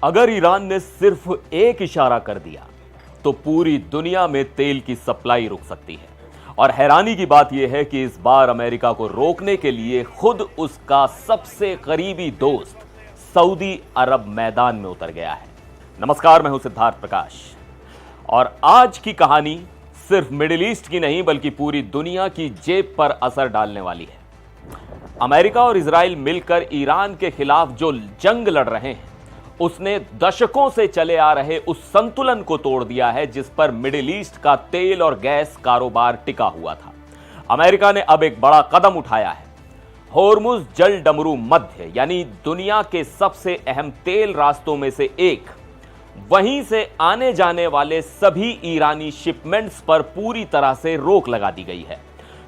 अगर ईरान ने सिर्फ एक इशारा कर दिया तो पूरी दुनिया में तेल की सप्लाई रुक सकती है। और हैरानी की बात यह है कि इस बार अमेरिका को रोकने के लिए खुद उसका सबसे करीबी दोस्त सऊदी अरब मैदान में उतर गया है। नमस्कार, मैं हूं सिद्धार्थ प्रकाश और आज की कहानी सिर्फ मिडिल ईस्ट की नहीं बल्कि पूरी दुनिया की जेब पर असर डालने वाली है। अमेरिका और इजराइल मिलकर ईरान के खिलाफ जो जंग लड़ रहे हैं उसने दशकों से चले आ रहे उस संतुलन को तोड़ दिया है जिस पर मिडिल ईस्ट का तेल और गैस कारोबार टिका हुआ था। अमेरिका ने अब एक बड़ा कदम उठाया है। होर्मुज जल डमरू मध्य यानी दुनिया के सबसे अहम तेल रास्तों में से एक, वहीं से आने जाने वाले सभी ईरानी शिपमेंट्स पर पूरी तरह से रोक लगा दी गई है।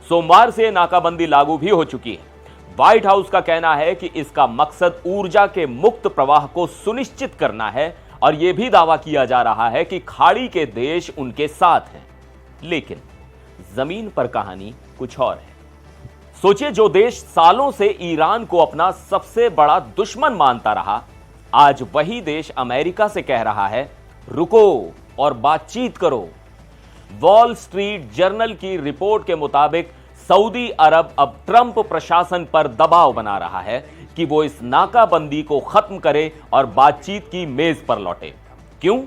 सोमवार से नाकाबंदी लागू भी हो चुकी है। व्हाइट हाउस का कहना है कि इसका मकसद ऊर्जा के मुक्त प्रवाह को सुनिश्चित करना है और यह भी दावा किया जा रहा है कि खाड़ी के देश उनके साथ हैं। लेकिन जमीन पर कहानी कुछ और है। सोचिए, जो देश सालों से ईरान को अपना सबसे बड़ा दुश्मन मानता रहा, आज वही देश अमेरिका से कह रहा है रुको और बातचीत करो। वॉल स्ट्रीट जर्नल की रिपोर्ट के मुताबिक सऊदी अरब अब ट्रंप प्रशासन पर दबाव बना रहा है कि वो इस नाकाबंदी को खत्म करे और बातचीत की मेज पर लौटे। क्यों?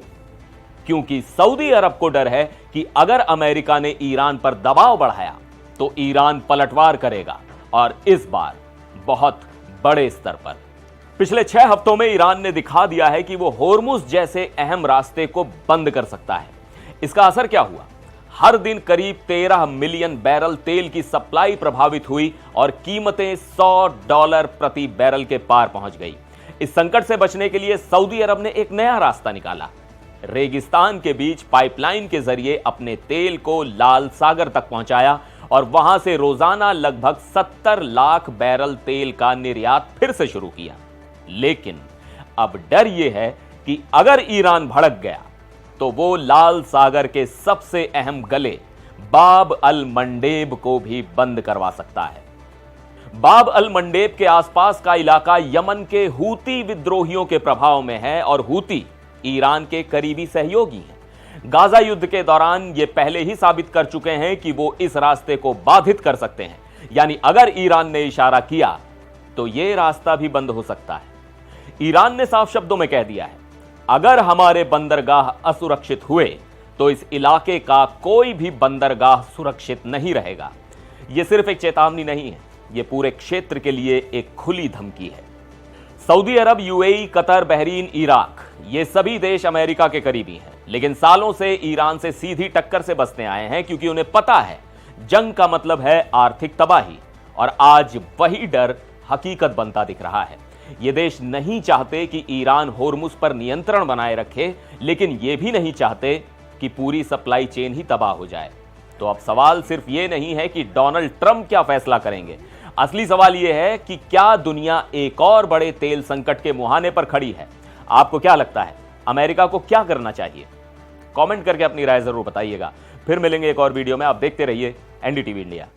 क्योंकि सऊदी अरब को डर है कि अगर अमेरिका ने ईरान पर दबाव बढ़ाया तो ईरान पलटवार करेगा, और इस बार बहुत बड़े स्तर पर। पिछले 6 हफ्तों में ईरान ने दिखा दिया है कि वो होर्मुज जैसे अहम रास्ते को बंद कर सकता है। इसका असर क्या हुआ? हर दिन करीब 13 मिलियन बैरल तेल की सप्लाई प्रभावित हुई और कीमतें $100 प्रति बैरल के पार पहुंच गई। इस संकट से बचने के लिए सऊदी अरब ने एक नया रास्ता निकाला। रेगिस्तान के बीच पाइपलाइन के जरिए अपने तेल को लाल सागर तक पहुंचाया और वहां से रोजाना लगभग 70 लाख बैरल तेल का निर्यात फिर से शुरू किया। लेकिन अब डर यह है कि अगर ईरान भड़क गया तो वो लाल सागर के सबसे अहम गले बाब अल मंडेब को भी बंद करवा सकता है। बाब अल मंडेब के आसपास का इलाका यमन के हूती विद्रोहियों के प्रभाव में है और हूती ईरान के करीबी सहयोगी हैं। गाजा युद्ध के दौरान ये पहले ही साबित कर चुके हैं कि वो इस रास्ते को बाधित कर सकते हैं। यानी अगर ईरान ने इशारा किया तो ये रास्ता भी बंद हो सकता है। ईरान ने साफ शब्दों में कह दिया है, अगर हमारे बंदरगाह असुरक्षित हुए तो इस इलाके का कोई भी बंदरगाह सुरक्षित नहीं रहेगा। यह सिर्फ एक चेतावनी नहीं है, यह पूरे क्षेत्र के लिए एक खुली धमकी है। सऊदी अरब, यूएई, कतर, बहरीन, इराक, ये सभी देश अमेरिका के करीबी हैं, लेकिन सालों से ईरान से सीधी टक्कर से बचते आए हैं क्योंकि उन्हें पता है जंग का मतलब है आर्थिक तबाही। और आज वही डर हकीकत बनता दिख रहा है। ये देश नहीं चाहते कि ईरान होर्मुज पर नियंत्रण बनाए रखे, लेकिन ये भी नहीं चाहते कि पूरी सप्लाई चेन ही तबाह हो जाए। तो अब सवाल सिर्फ ये नहीं है कि डोनाल्ड ट्रंप क्या फैसला करेंगे। असली सवाल यह है कि क्या दुनिया एक और बड़े तेल संकट के मुहाने पर खड़ी है। आपको क्या लगता है, अमेरिका को क्या करना चाहिए? कमेंट करके अपनी राय जरूर बताइएगा। फिर मिलेंगे एक और वीडियो में। आप देखते रहिए एनडीटीवी इंडिया।